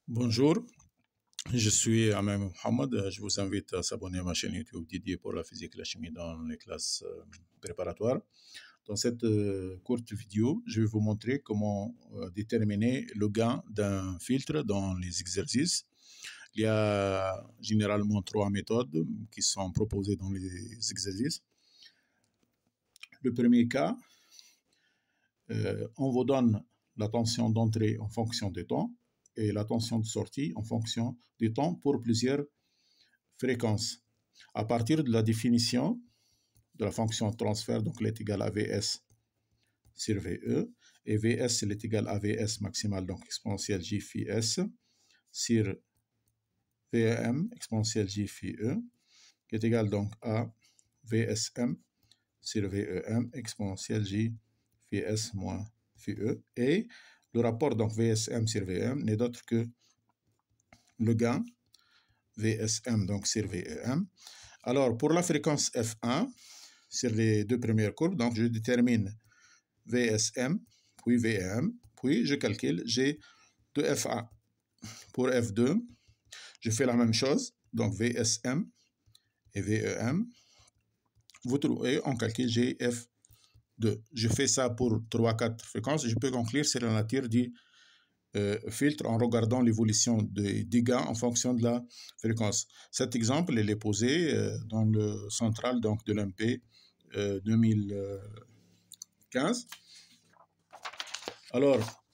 Bonjour, je suis Ahmed Mohamed. Je vous invite à s'abonner à ma chaîne YouTube dédiée pour la physique et la chimie dans les classes préparatoires. Dans cette courte vidéo, je vais vous montrer comment déterminer le gain d'un filtre dans les exercices. Il y a généralement 3 méthodes qui sont proposées dans les exercices. Le premier cas, on vous donne la tension d'entrée en fonction du temps et la tension de sortie en fonction du temps pour plusieurs fréquences. À partir de la définition de la fonction de transfert, donc elle est égale à Vs sur Ve, et Vs elle est égale à Vs maximal, donc exponentielle J phi S, sur Vm exponentielle J phi E, qui est égal donc à Vsm sur Vem exponentielle J phi S moins phi E, et le rapport donc Vsm sur Vm n'est d'autre que le gain Vsm donc sur Vem. Alors pour la fréquence F1 sur les deux premières courbes, donc je détermine Vsm puis Vm, puis je calcule G de F1. Pour F2, je fais la même chose, donc Vsm et Vem. Vous trouvez, on calcule GF2. Je fais ça pour 3-4 fréquences. Je peux conclure sur la nature du filtre en regardant l'évolution des dégâts en fonction de la fréquence. Cet exemple, il est posé dans le central donc, de l'MP 2015. Alors,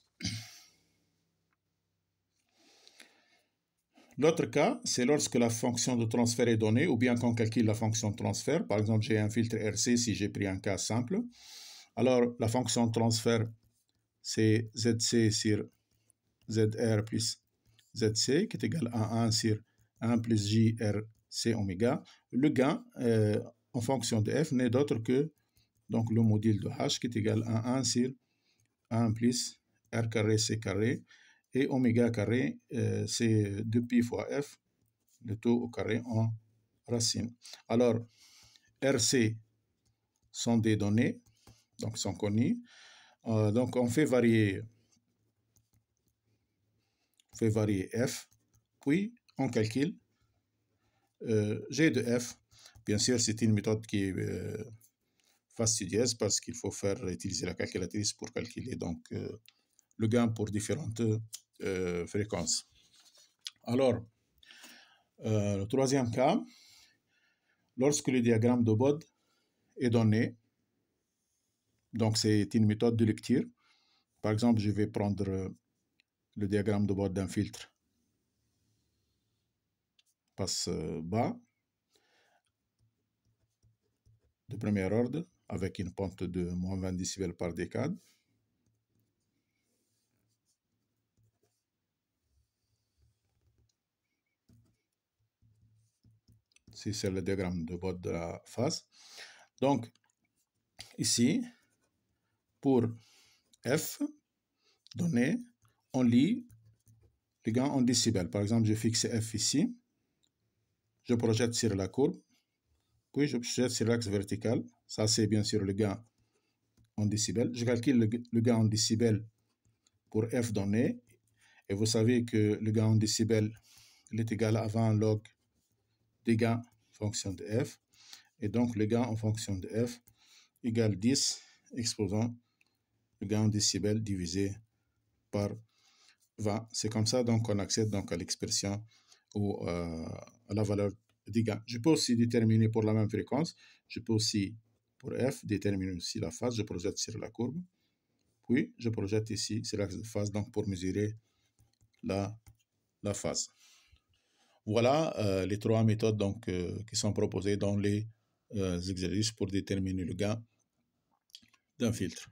l'autre cas, c'est lorsque la fonction de transfert est donnée ou bien qu'on calcule la fonction de transfert. Par exemple, j'ai un filtre RC si j'ai pris un cas simple. Alors, la fonction de transfert, c'est ZC sur ZR plus ZC qui est égal à 1 sur 1 plus JRC oméga. Le gain en fonction de F n'est d'autre que donc, le module de H qui est égal à 1 sur 1 plus R carré C carré, et oméga carré c'est 2pi fois F, le tout au carré en racine. Alors, RC sont des données, donc sont connues. Donc on fait varier F, puis on calcule G de F. Bien sûr, c'est une méthode qui est fastidieuse parce qu'il faut utiliser la calculatrice pour calculer donc, le gain pour différentes fréquences. Alors, le troisième cas, lorsque le diagramme de Bode est donné, donc c'est une méthode de lecture. Par exemple, je vais prendre le diagramme de Bode d'un filtre passe bas de premier ordre avec une pente de moins 20 décibels par décade. C'est le diagramme de Bode de la phase. Donc, ici, pour F donné, on lit le gain en décibels. Par exemple, je fixe F ici, je projette sur la courbe, puis je projette sur l'axe vertical. Ça, c'est bien sûr le gain en décibels. Je calcule le gain en décibels pour F donné, et vous savez que le gain en décibels est égal à 20 log des gains en fonction de F, et donc le gain en fonction de F égale 10 exposant le gain en décibels divisé par 20. C'est comme ça donc qu'on accède donc à l'expression ou à la valeur des gains. Je peux aussi déterminer pour la même fréquence, je peux aussi pour F déterminer aussi la phase, je projette sur la courbe, puis je projette ici sur l'axe de phase donc pour mesurer la phase. Voilà les 3 méthodes donc, qui sont proposées dans les exercices pour déterminer le gain d'un filtre.